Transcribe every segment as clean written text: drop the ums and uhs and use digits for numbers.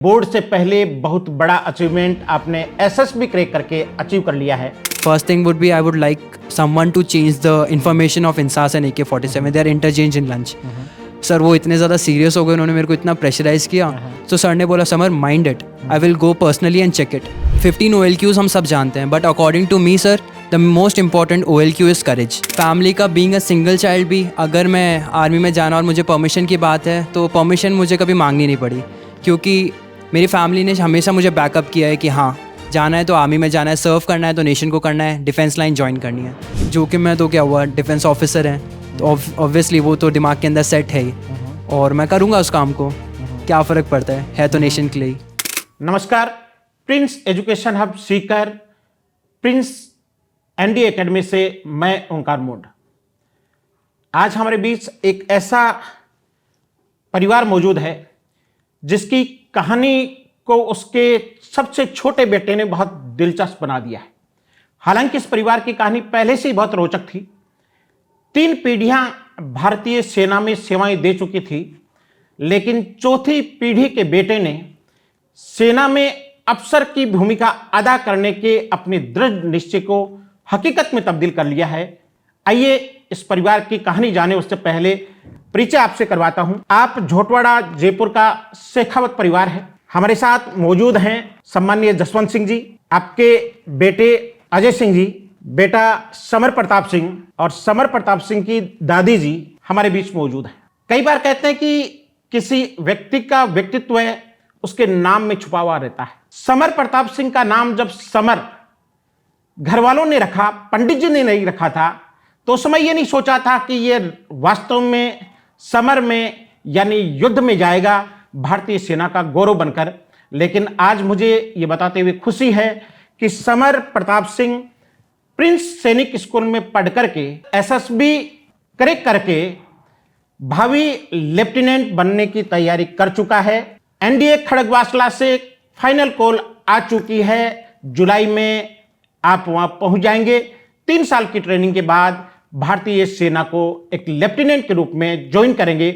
Board से पहले बहुत बड़ा अचीवमेंट आपने एसएसबी क्रैक करके अचीव कर लिया है। First thing would be I would like someone to change the information of INSAS and AK-47. They are interchange in lunch. Sir वो इतने ज़्यादा सीरियस हो गए, उन्होंने मेरे को इतना प्रेशराइज किया, तो सर ने बोला summer mind it, I will go personally and check it. 15 OLQs हम सब जानते हैं, but according to me sir the most important OLQ is courage. Family का बीइंग अ सिंगल चाइल्ड भी, अगर मैं आर्मी में जाना और मुझे परमिशन की बात है तो परमिशन मुझे कभी मांगनी नहीं पड़ी, क्योंकि मेरी फैमिली ने हमेशा मुझे बैकअप किया है कि हाँ जाना है तो आर्मी में जाना है, सर्व करना है तो नेशन को करना है, डिफेंस लाइन ज्वाइन करनी है। जो कि मैं तो क्या हुआ डिफेंस ऑफिसर हैं, तो ऑब्वियसली वो तो दिमाग के अंदर सेट है ही, और मैं करूँगा उस काम को, क्या फ़र्क पड़ता है तो नेशन के लिए ही। नमस्कार, Prince Education Hub Sikar Prince ND Academy से मैं ओंकार मूड। आज हमारे बीच एक ऐसा परिवार मौजूद है जिसकी कहानी को उसके सबसे छोटे बेटे ने बहुत दिलचस्प बना दिया है। हालांकि इस परिवार की कहानी पहले से ही बहुत रोचक थी। 3 पीढ़ियां भारतीय सेना में सेवाएं दे चुकी थी, लेकिन चौथी पीढ़ी के बेटे ने सेना में अफसर की भूमिका अदा करने के अपने दृढ़ निश्चय को हकीकत में तब्दील कर लिया है। आइए इस परिवार की कहानी जाने उससे पहले परिचय आपसे करवाता हूं। आप झोटवाड़ा जयपुर का शेखावत परिवार है। हमारे साथ मौजूद हैं सम्माननीय जसवंत सिंह जी, आपके बेटे अजय सिंह जी, बेटा समर प्रताप सिंह और समर प्रताप सिंह की दादी जी हमारे बीच मौजूद हैं। कई बार कहते हैं कि किसी व्यक्ति का व्यक्तित्व है उसके नाम में छुपा हुआ रहता है। समर प्रताप सिंह का नाम जब समर घर वालों ने रखा, पंडित जी ने नहीं रखा था, तो उस समय ये नहीं सोचा था कि ये वास्तव में समर में यानी युद्ध में जाएगा, भारतीय सेना का गौरव बनकर। लेकिन आज मुझे ये बताते हुए खुशी है कि समर प्रताप सिंह प्रिंस सैनिक स्कूल में पढ़ करके एसएसबी क्रैक करके भावी लेफ्टिनेंट बनने की तैयारी कर चुका है। एनडीए खड़गवासला से फाइनल कॉल आ चुकी है, जुलाई में आप वहां पहुंच जाएंगे। 3 साल की ट्रेनिंग के बाद भारतीय सेना को एक लेफ्टिनेंट के रूप में ज्वाइन करेंगे।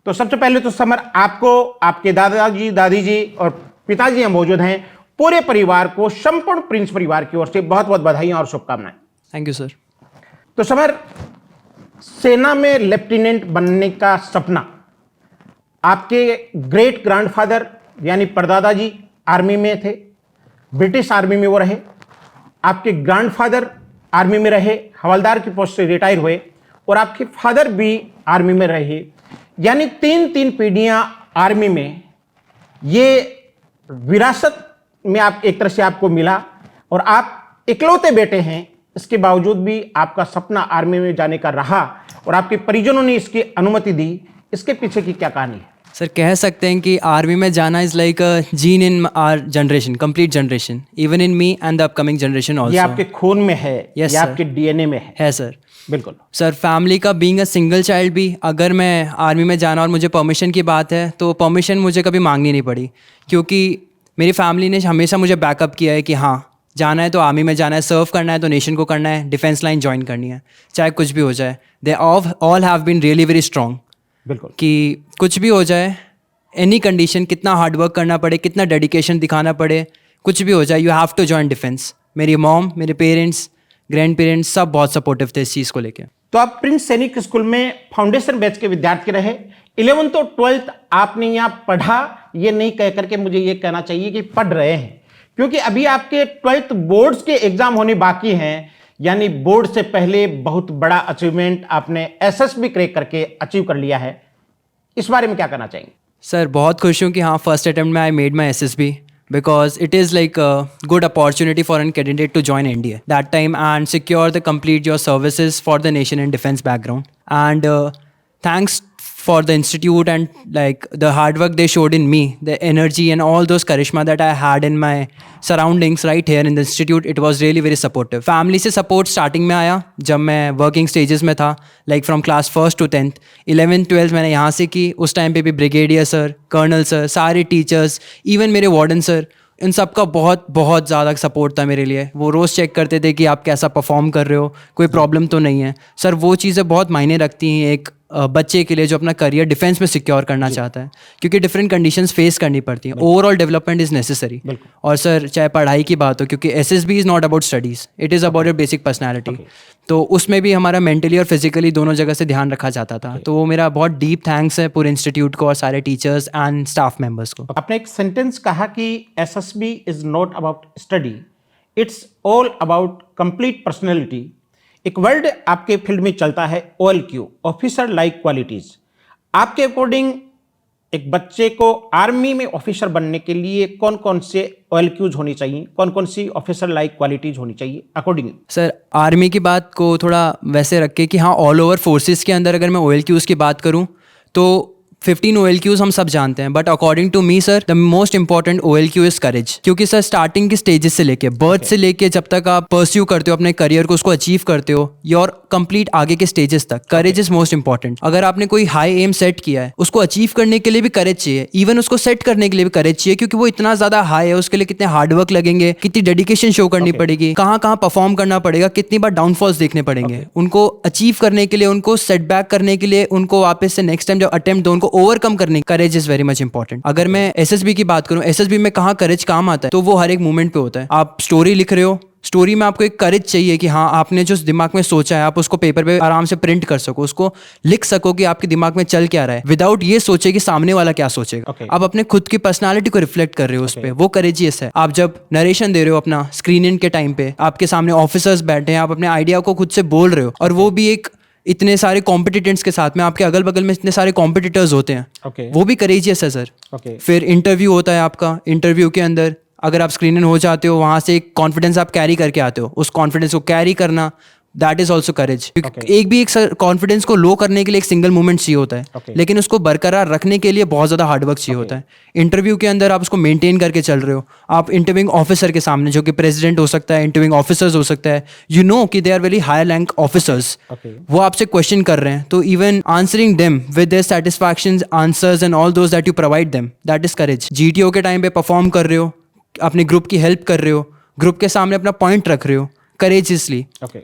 तो सबसे पहले तो समर, आपको, आपके दादाजी, दादी जी और पिताजी यहाँ मौजूद हैं, पूरे परिवार को, संपूर्ण प्रिंस परिवार की ओर से बहुत बहुत बधाइयां और शुभकामनाएं। Thank you sir. तो समर, सेना में लेफ्टिनेंट बनने का सपना आपके ग्रेट ग्रैंडफादर यानी परदादा जी आर्मी में थे, ब्रिटिश आर्मी में वो रहे, आपके ग्रैंडफादर आर्मी में रहे, हवलदार की पोस्ट से रिटायर हुए, और आपके फादर भी आर्मी में रहे, यानी 3 पीढ़ियां आर्मी में। ये विरासत में आप एक तरह से आपको मिला, और आप इकलौते बेटे हैं, इसके बावजूद भी आपका सपना आर्मी में जाने का रहा और आपके परिजनों ने इसकी अनुमति दी। इसके पीछे की क्या कहानी है? सर कह सकते हैं कि आर्मी में जाना is like a gene in our generation, complete generation, even in me and the upcoming generation also. ये आपके खून में है, Yes, ये sir. आपके डीएनए में है सर। बिल्कुल सर फैमिली का बीइंग अ सिंगल चाइल्ड भी, अगर मैं आर्मी में जाना और मुझे परमिशन की बात है तो परमिशन मुझे कभी मांगनी नहीं पड़ी, क्योंकि मेरी फैमिली ने हमेशा मुझे बैकअप किया है कि हाँ जाना है तो आर्मी में जाना है, सर्व करना है तो नेशन को करना है, डिफेंस लाइन ज्वाइन करनी है, चाहे कुछ भी हो जाए। They all have been really very strong, बिल्कुल, कि कुछ भी हो जाए, एनी कंडीशन, कितना हार्ड वर्क करना पड़े, कितना डेडिकेशन दिखाना पड़े, कुछ भी हो जाए, you have to join defence. मेरी मॉम, मेरे पेरेंट्स, ग्रैंड पेरेंट्स सब बहुत सपोर्टिव थे इस चीज़ को लेकर। तो आप प्रिंस सैनिक स्कूल में फाउंडेशन बैच के विद्यार्थी रहे। 11th और 12th आपने यहाँ पढ़ा, ये नहीं कह करके मुझे ये कहना चाहिए कि पढ़ रहे हैं, क्योंकि अभी आपके 12th बोर्ड्स के एग्जाम होने बाकी हैं। यानी बोर्ड से पहले बहुत बड़ा अचीवमेंट आपने एसएसबी क्रैक करके अचीव कर लिया है। इस बारे में क्या कहना चाहेंगे? सर बहुत खुश हूँ कि हाँ फर्स्ट अटेम्प्ट में I made my SSB, because it is like a good opportunity for a candidate to join NDA that time and secure the complete your services for the nation and defense background. And thanks for the institute and like the hard work they showed in me, the energy and all those charisma that I had in my surroundings right here in the institute, it was really very supportive. Family से support starting में आया जब मैं working stages में था, like from class 1st to 10th, 11th 12th मैंने यहाँ से की। उस टाइम पे भी ब्रिगेडियर सर, कर्नल सर, सारे टीचर्स, इवन मेरे वार्डन सर, इन सब का बहुत बहुत ज़्यादा सपोर्ट था मेरे लिए। वो रोज़ चेक करते थे कि आप कैसा परफॉर्म कर रहे हो, कोई प्रॉब्लम तो नहीं है। सर वो चीज़ें बहुत मायने रखती हैं एक बच्चे के लिए जो अपना करियर डिफेंस में सिक्योर करना चाहता है, क्योंकि डिफरेंट कंडीशंस फेस करनी पड़ती हैं, ओवरऑल डेवलपमेंट इज नेसेसरी। और सर चाहे पढ़ाई की बात हो, क्योंकि SSB is not about studies, it is about your basic personality. तो उसमें भी हमारा मेंटली और फिजिकली दोनों जगह से ध्यान रखा जाता था। तो वो मेरा बहुत डीप थैंक्स है पूरे इंस्टीट्यूट को और सारे टीचर्स एंड स्टाफ मेंबर्स को। आपने एक सेंटेंस कहा कि SSB is not about study, it's all about complete personality. एक वर्ड आपके फील्ड में चलता है OLQ, ऑफिसर लाइक क्वालिटीज। आपके अकॉर्डिंग एक बच्चे को आर्मी में ऑफिसर बनने के लिए कौन कौन से OLQs होनी चाहिए, कौन कौन सी ऑफिसर लाइक क्वालिटीज होनी चाहिए अकॉर्डिंग? सर आर्मी की बात को थोड़ा वैसे रख के कि हाँ, ऑल ओवर फोर्सेस के अंदर अगर मैं OLQs की बात करूँ तो 15 OLQs हम सब जानते हैं, but according to me sir the most important OLQ is courage. क्योंकि सर स्टार्टिंग के स्टेजेस से लेके बर्थ से लेके जब तक आप परस्यू करते हो अपने करियर को, उसको अचीव करते हो, योर कंप्लीट आगे के स्टेजेस तक, करेज इज मोस्ट इंपॉर्टेंट। अगर आपने कोई हाई एम सेट किया है, उसको अचीव करने के लिए भी करेज चाहिए, इवन उसको सेट करने के लिए भी करेज चाहिए, क्योंकि वो इतना ज्यादा हाई है, उसके लिए कितने हार्डवर्क लगेंगे, कितनी डेडिकेशन शो करनी पड़ेगी, कहाँ कहाँ परफॉर्म करना पड़ेगा, कितनी बार डाउनफॉल्स देखने पड़ेंगे। उनको अचीव करने के लिए, उनको सेटबैक करने के लिए, उनको वापस से नेक्स्ट टाइम जब अटेम्प्ट दो उनको ओवरकम करने, courage is very much important. अगर मैं एसएसबी की बात करूं, एसएसबी में कहाँ करेज काम आता है, तो वो हर एक मोमेंट पे होता है। आप स्टोरी लिख रहे हो, स्टोरी में आपको एक करेज चाहिए कि हाँ आपने जो दिमाग में सोचा है आप उसको पेपर पे आराम से प्रिंट कर सको, उसको लिख सको कि आपके दिमाग में चल क्या रहा है, विदाउट ये सोचे कि सामने वाला क्या सोचेगा। आप अपने खुद की पर्सनालिटी को रिफ्लेक्ट कर रहे हो उस पे, वो करेजियस है। आप जब नरेशन दे रहे हो अपना स्क्रीन इन के टाइम पे, आपके सामने ऑफिसर्स बैठे हैं, आप अपने आइडिया को खुद से बोल रहे हो, और वो भी एक इतने सारे कॉम्पिटिटेंट्स के साथ में, आपके अगल बगल में इतने सारे कॉम्पिटिटर्स होते हैं, वो भी करेजियस है सर। फिर इंटरव्यू होता है आपका, इंटरव्यू के अंदर अगर आप स्क्रीन इन हो जाते हो, वहां से एक कॉन्फिडेंस आप कैरी करके आते हो, उस कॉन्फिडेंस को कैरी करना, दैट इज ऑल्सो करेज। एक भी एक कॉन्फिडेंस को लो करने के लिए एक सिंगल मूवमेंट चाहिए होता है, लेकिन उसको बरकरार रखने के लिए बहुत ज्यादा हार्डवर्क चाहिए होता है। इंटरव्यू के अंदर आप उसको मेंटेन करके चल रहे हो, आप इंटरव्यूइंग ऑफिसर के सामने, जो कि प्रेसिडेंट हो सकता है, इंटरव्यूइंग ऑफिसर्स हो सकता है, यू नो कि they are very high rank officers, वो आपसे क्वेश्चन कर रहे हैं, तो even answering them with their satisfaction answers and all those that you provide them, that is courage. GTO के टाइम पे परफॉर्म कर रहे हो, अपने ग्रुप की हेल्प कर रहे हो, ग्रुप के सामने अपना पॉइंट रख रहे हो करेजियसली।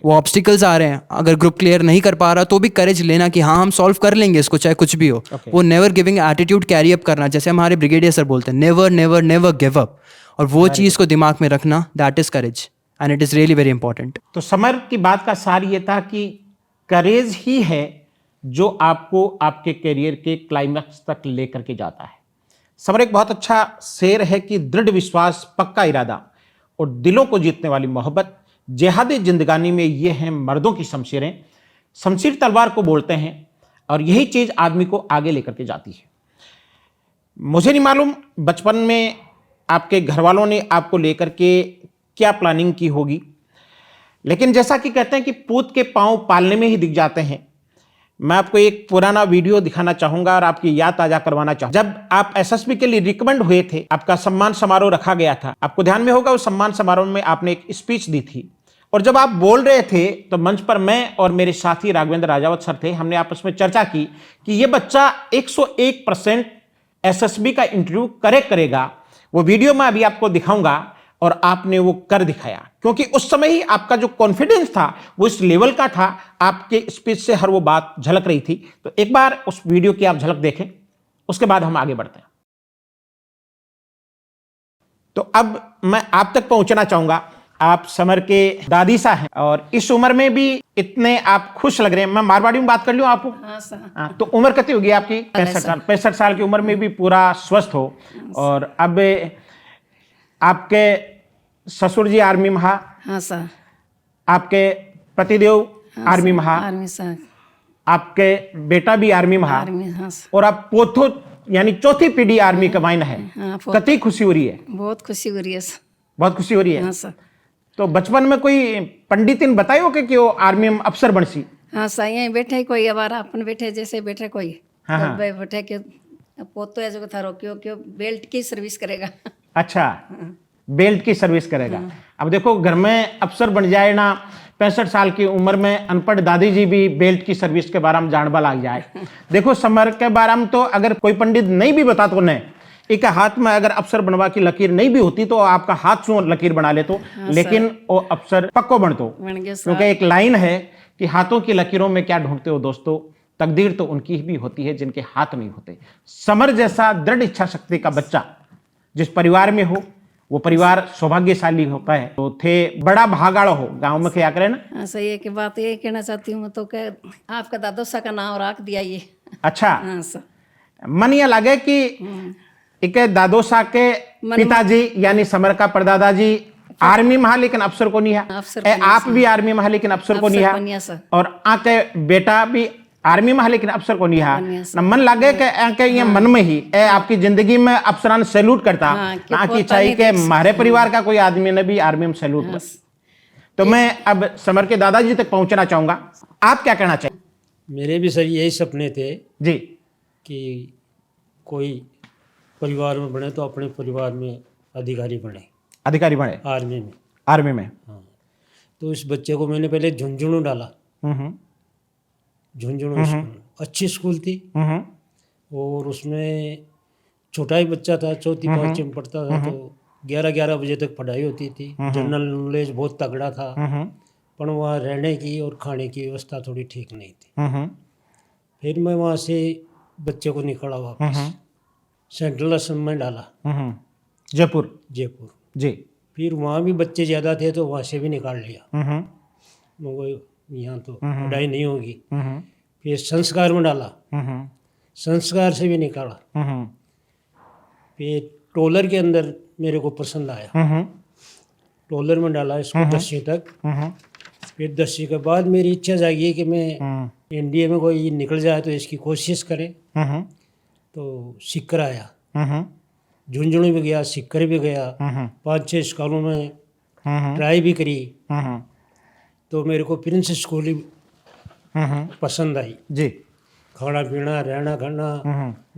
वो ऑब्स्टिकल्स आ रहे हैं, अगर ग्रुप क्लियर नहीं कर पा रहा तो भी करेज लेना कि हाँ हम सॉल्व कर लेंगे इसको, चाहे कुछ भी हो। वो never giving attitude carry up करना, जैसे हमारे ब्रिगेडियर सर बोलते हैं, never never never give up, और वो चीज़ को दिमाग में रखना, that is courage and it is really very important. तो समर की बात का सार ये था कि करेज ही है जो आपको आपके करियर के क्लाइमैक्स तक लेकर के जाता है। समर एक बहुत अच्छा शेर है कि दृढ़ विश्वास, पक्का इरादा और दिलों को जीतने वाली मोहब्बत, जिहादी जिंदगानी में ये हैं मर्दों की शमशीरें। शमशीर तलवार को बोलते हैं और यही चीज़ आदमी को आगे लेकर के जाती है। मुझे नहीं मालूम बचपन में आपके घर वालों ने आपको लेकर के क्या प्लानिंग की होगी, लेकिन जैसा कि कहते हैं कि पूत के पांव पालने में ही दिख जाते हैं, मैं आपको एक पुराना वीडियो दिखाना चाहूंगा और आपकी याद ताजा करवाना चाहूंगा। जब आप एसएसबी के लिए रिकमेंड हुए थे, आपका सम्मान समारोह रखा गया था, आपको ध्यान में होगा उस सम्मान समारोह में आपने एक स्पीच दी थी, और जब आप बोल रहे थे तो मंच पर मैं और मेरे साथी राघवेंद्र राजावत सर थे, हमने आपस में चर्चा की कि ये बच्चा 101% एसएसबी का इंटरव्यू करेक्ट करेगा। वो वीडियो मैं अभी आपको दिखाऊंगा और आपने वो कर दिखाया, क्योंकि उस समय ही आपका जो कॉन्फिडेंस था वो इस लेवल का था, आपके स्पीच से हर वो बात झलक रही थी। तो एक बार उस वीडियो की आप झलक देखें, उसके बाद हम आगे बढ़ते हैं। तो अब मैं आप तक पहुंचना चाहूंगा। आप समर के दादी सा हैं और इस उम्र में भी इतने आप खुश लग रहे हैं। मैं मारवाड़ी में बात कर लूं आपको? हाँ, तो उम्र कितनी होगी आपकी? 65 साल। 65 साल की उम्र में भी पूरा स्वस्थ हो। और अब आपके ससुर जी आर्मी में? हाँ सर। आपके पतिदेव आर्मी में? Army sir. आपके बेटा भी आर्मी में? आर्मी, हाँ सर। और आप पोथो यानी चौथी पीढ़ी आर्मी का माइन है। हाँ, कितनी खुशी हो रही है? बहुत खुशी हो रही है सर। बहुत खुशी हो रही है? हाँ सर। तो बचपन में कोई पंडितिन बताई हो कि वो आर्मी में अफसर बन सी? हाँ सर, यहीं बैठे कोई हमारा अपन बैठे जैसे बैठे कोई। हाँ, बैठे के पोतो है जो थारो क्यों बेल्ट की सर्विस करेगा। अच्छा, बेल्ट की सर्विस करेगा। अब देखो घर में अफसर बन जाए ना, 65 साल की उम्र में अनपढ़ दादी जी भी बेल्ट की सर्विस के बारे में जानबा लग जाए। देखो समर के बारे में तो अगर कोई पंडित नहीं भी बता तो नहीं, एक हाथ में अगर अफसर बनवा की लकीर नहीं भी होती तो आपका हाथ से लकीर बना ले तो। हाँ, लेकिन वो अफसर पक्को बन तो, क्योंकि एक लाइन है कि हाथों की लकीरों में क्या ढूंढते हो दोस्तों, तकदीर तो उनकी भी होती है जिनके हाथ में होते। समर जैसा दृढ़ इच्छा शक्ति का बच्चा जिस परिवार में हो वो परिवार सौभाग्यशाली होता है। तो थे बड़ा भागाड़ हो गांव में क्या करे ना। हाँ, सही है कि बात ये कहना चाहती हूँ मैं तो कि आपका दादोसा का नाम रख दिया ये। अच्छा, हाँ सर। मन ये लगे कि एक दादोसा के पिताजी यानी समर का परदादा जी आर्मी में, लेकिन अफसर को नहीं है। अफसर ए, आप भी आर्मी में, लेकिन अफसर को नहीं बनिया है। सर। और आके बेटा भी आर्मी में, लेकिन अफसर को नहीं बनिया है। सर। न मन लगे कि आके ये मन में ही ए आपकी जिंदगी में अफसरान सैल्यूट करता, हाँ, कि ना कि पोता चाहिए नहीं कि देख हमारे परिवार का कोई आदमी ने भी आर्मी में सैल्यूट हाँ, किया। तो मैं अब समर के दादाजी तक पहुंचना चाहूंगा, आप क्या कहना चाहिए? मेरे भी सर यही सपने थे जी, कि कोई परिवार में बने तो अपने परिवार में अधिकारी बने, अधिकारी बने आर्मी में। आर्मी में। हाँ, तो इस बच्चे को मैंने पहले झुंझुनू डाला। हम्म, झुंझुनू स्कूल अच्छी स्कूल थी, हम्म, और उसमें छोटा ही बच्चा था, चौथी पाँचवीं में पढ़ता था, तो 11-11 बजे तक पढ़ाई होती थी। जनरल नॉलेज बहुत तगड़ा था, पर वहाँ रहने की और खाने की व्यवस्था थोड़ी ठीक नहीं थी। फिर मैं वहाँ से बच्चे को निकला वापस सेंट्रल असम में डाला, जयपुर। जयपुर। जी। फिर वहाँ भी बच्चे ज़्यादा थे तो वहाँ से भी निकाल लिया। वो यहाँ तो पढ़ाई नहीं होगी। फिर संस्कार में डाला, संस्कार से भी निकाला। फिर टोलर के अंदर मेरे को पसंद आया, टोलर में डाला इसको 10वीं तक। फिर 10वीं के बाद मेरी इच्छा जागी कि मैं एनडीए में कोई निकल जाए तो इसकी कोशिश करें। तो सीकर आया, झुंझुनू भी गया, सीकर भी गया, 5-6 स्कूलों में ट्राई भी करी। तो मेरे को प्रिंस स्कूल ही पसंद आई जी। खाना पीना रहना खाना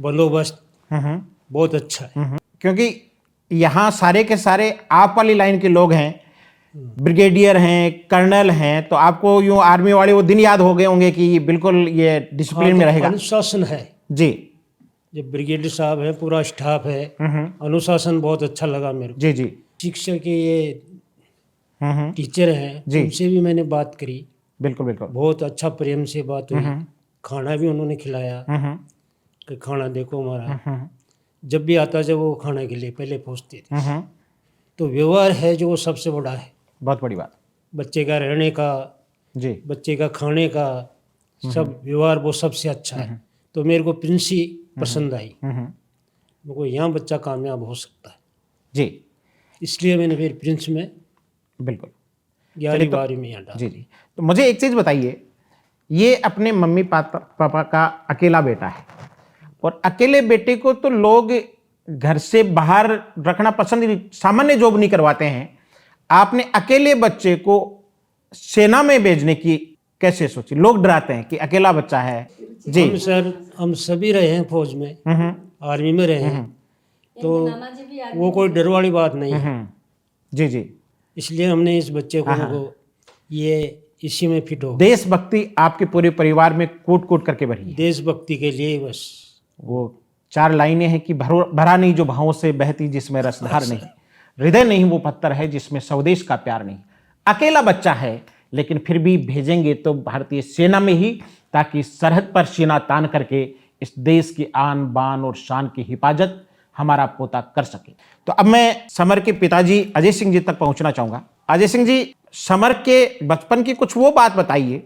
बंदोबस्त बहुत अच्छा है। क्योंकि यहाँ सारे के सारे आप वाली लाइन के लोग हैं, ब्रिगेडियर हैं, कर्नल हैं, तो आपको यूँ आर्मी वाले वो दिन याद हो गए होंगे कि बिल्कुल ये डिसिप्लिन में रहेगा। अनुशासन है जी जब ब्रिगेडियर साहब है, पूरा स्टाफ है, अनुशासन बहुत अच्छा लगा मेरे को। जी जी। शिक्षक के ये टीचर हैं, जी। उनसे भी मैंने बात करी, बिल्कुल बिल्कुल। बहुत अच्छा प्रेम से बात हुई। खाना भी उन्होंने खिलाया कि खाना देखो हमारा, जब भी आता जब वो खाने के लिए पहले पूछते थे। तो व्यवहार है जो सबसे बड़ा है, बहुत बड़ी बात। बच्चे का रहने का, जी। बच्चे का खाने का, सब व्यवहार वो सबसे अच्छा है। तो मेरे को प्रिंस ही पसंद आई, मेरे को यहाँ बच्चा कामयाब हो सकता है, जी इसलिए मैंने फिर प्रिंस में बिल्कुल। 11वीं 12वीं में यहाँ डाला। जी जी। तो मुझे एक चीज़ बताइए, ये अपने मम्मी पापा का अकेला बेटा है, और अकेले बेटे को तो लोग घर से बाहर रखना पसंद नहीं, सामान्य जॉब नहीं करवाते हैं। आपने अकेले बच्चे को सेना में भेजने की कैसे सोची? लोग डराते हैं कि अकेला बच्चा है। जी। हम सभी रहे हैं फौज में, आर्मी में रहे हैं, तो वो कोई डर वाली बात नहीं है। जी जी। इसलिए हमने इस बच्चे को ये इसी में फिट हो। देशभक्ति आपके पूरे परिवार में कूट कूट करके भरी है। देशभक्ति के लिए बस वो 4 लाइनें हैं कि भरा नहीं जो भावों से बहती जिसमें रसधार नहीं, हृदय नहीं वो पत्थर है जिसमें स्वदेश का प्यार नहीं। अकेला बच्चा है लेकिन फिर भी भेजेंगे तो भारतीय सेना में ही, ताकि सरहद पर सीना तान करके इस देश की आन बान और शान की हिफाजत हमारा पोता कर सके। तो अब मैं समर के पिताजी अजय सिंह जी तक पहुंचना चाहूंगा। अजय सिंह जी, समर के बचपन की कुछ वो बात बताइए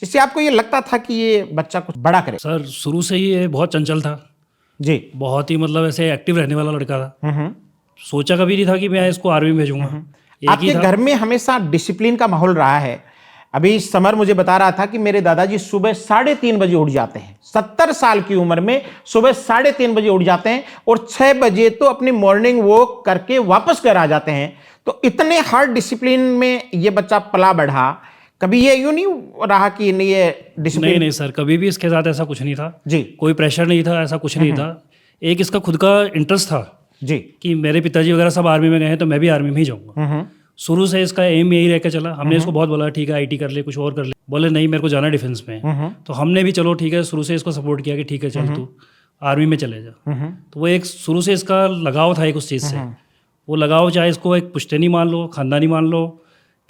जिससे आपको ये लगता था कि ये बच्चा कुछ बड़ा करे। सर शुरू से ही ये बहुत चंचल था जी। बहुत ही मतलब ऐसे एक्टिव रहने वाला लड़का था। सोचा कभी नहीं था कि मैं इसको आर्मी में भेजूंगा। एक ही आपके था। घर में हमेशा डिसिप्लिन का माहौल रहा है। अभी समर मुझे बता रहा था कि मेरे दादाजी सुबह 3:30 बजे उठ जाते हैं, 70 साल की उम्र में सुबह 3:30 बजे उठ जाते हैं और 6 बजे तो अपनी मॉर्निंग वॉक करके वापस घर आ जाते हैं। तो इतने हार्ड डिसिप्लिन में ये बच्चा पला बढ़ा, कभी ये यूं नहीं रहा कि नहीं ये डिसिप्लिन? नहीं सर, कभी भी इसके साथ ऐसा कुछ नहीं था जी। कोई प्रेशर नहीं था, ऐसा कुछ नहीं था। एक इसका खुद का इंटरेस्ट था जी। कि मेरे पिताजी वगैरह सब आर्मी में गए हैं तो मैं भी आर्मी में ही जाऊंगा। शुरू से इसका एम यही रह के चला। हमने इसको बहुत बोला ठीक है आईटी कर ले, कुछ और कर ले, बोले नहीं मेरे को जाना डिफेंस में। तो हमने भी चलो ठीक है शुरू से इसको सपोर्ट किया कि ठीक है चल तू आर्मी में चले जा। तो वो एक शुरू से इसका लगाव था एक उस चीज़ से। वो लगाव चाहे इसको एक पुश्तैनी मान लो, खानदानी मान लो,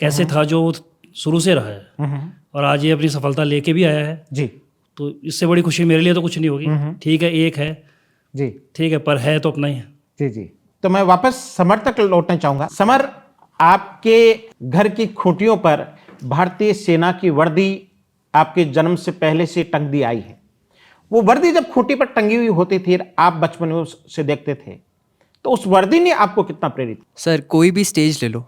कैसे था जो शुरू से रहा है, और आज ये अपनी सफलता लेके भी आया है। जी। तो इससे बड़ी खुशी मेरे लिए तो कुछ नहीं होगी। ठीक है, एक है, जी ठीक है, पर है तो अपना ही है। जी जी। तो मैं वापस समर तक लौटना चाहूंगा। समर, आपके घर की खूंटियों पर भारतीय सेना की वर्दी आपके जन्म से पहले से टंग दी आई है। वो वर्दी जब खूंटी पर टंगी हुई होती थी, आप बचपन में उसे देखते थे, तो उस वर्दी ने आपको कितना प्रेरित? सर कोई भी स्टेज ले लो,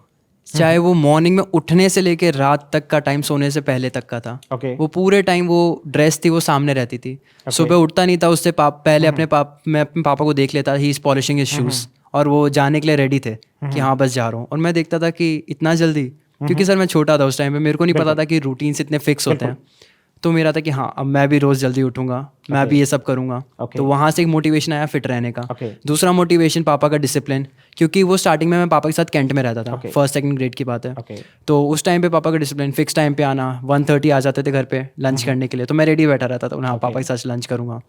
चाहे वो मॉर्निंग में उठने से लेके रात तक का टाइम, सोने से पहले तक का था, ओके। वो पूरे टाइम वो ड्रेस थी वो सामने रहती थी। सुबह उठता नहीं था उससे पहले मैं अपने पापा को देख लेता, he is polishing his shoes, और वो जाने के लिए रेडी थे कि हाँ बस जा रहा हूँ। और मैं देखता था कि इतना जल्दी, क्योंकि सर मैं छोटा था उस टाइम पे, मेरे को नहीं पता था कि रूटीन्स इतने फिक्स होते हैं। तो मेरा था कि हाँ अब मैं भी रोज़ जल्दी उठूंगा, मैं भी ये सब करूंगा। तो वहाँ से एक मोटिवेशन आया फिट रहने का। दूसरा मोटिवेशन पापा का डिसिप्लिन, क्योंकि वो स्टार्टिंग में मैं पापा के साथ कैंट में रहता था, फर्स्ट सेकंड ग्रेड की बात है। तो उस टाइम पे पापा का डिसिप्लिन, फिक्स टाइम पे आना, 1:30 आ जाते थे घर पे लंच करने के लिए, तो मैं रेडी बैठा रहता था, हाँ पापा के साथ लंच करूंगा।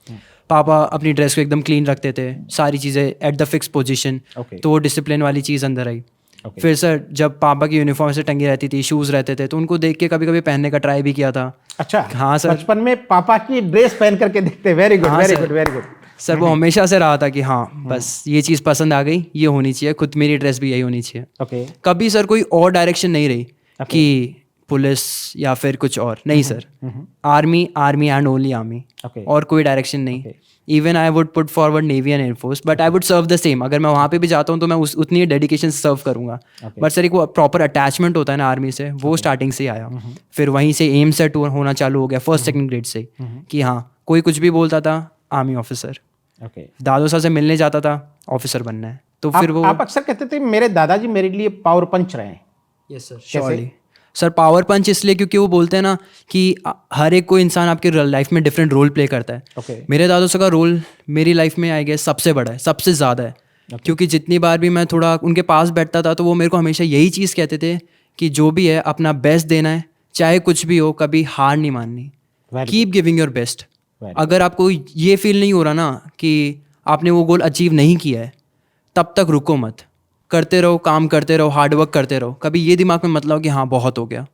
पापा अपनी ड्रेस को एकदम क्लीन रखते थे, सारी चीज़ें एट द फिक्स पोजिशन, तो वो डिसिप्लिन वाली चीज़ अंदर आई। फिर सर जब पापा की यूनिफॉर्म से टंगी रहती थी, शूज़ रहते थे, तो उनको देख के कभी कभी पहनने का ट्राई भी किया था। अच्छा, हाँ सर, बचपन में पापा की ड्रेस पहन करके देखते। Very good, very good, very good. Sir वो हमेशा से रहा था कि हाँ बस ये चीज़ पसंद आ गई, ये होनी चाहिए, खुद मेरी ड्रेस भी यही होनी चाहिए। ओके। कभी सर कोई और डायरेक्शन नहीं रही कि पुलिस या फिर कुछ और, नहीं sir, army, army and only army, और कोई डायरेक्शन नहीं। Even I would put forward navy and air force, but I would serve the same. अगर मैं वहाँ पे भी जाता हूँ तो मैं उतनी डेडिकेशन से सर्व करूँगा। बट सर एक वो प्रॉपर अटैचमेंट होता है ना आर्मी से, वो स्टार्टिंग से ही आया। फिर वहीं से एम सेट होना चालू हो गया फर्स्ट सेकंड ग्रेड से, कि हाँ कोई कुछ भी बोलता था आर्मी ऑफिसर, दादू साहब से मिलने जाता था ऑफिसर बनना है। तो फिर वो आप अक्सर कहते थे मेरे दादाजी मेरे लिए पावर पंच रहे हैं। Yes sir, surely sir. Power punch इसलिए क्योंकि वो बोलते हैं ना कि हर एक कोई इंसान आपकी लाइफ में डिफरेंट रोल प्ले करता है। मेरे दादू साहब का रोल मेरी लाइफ में आई गेस सबसे बड़ा है, सबसे ज़्यादा है। क्योंकि जितनी बार भी मैं थोड़ा उनके पास बैठता था तो वो मेरे को हमेशा यही चीज़ कहते थे कि जो भी है अपना बेस्ट देना है, चाहे कुछ भी हो, कभी हार नहीं माननी, कीप गिविंग योर बेस्ट। अगर आपको ये फील नहीं हो रहा ना कि आपने वो गोल अचीव नहीं किया है, तब तक रुको मत, करते रहो, काम करते रहो, हार्डवर्क करते रहो। कभी ये दिमाग में मत लाओ कि हाँ बहुत हो गया।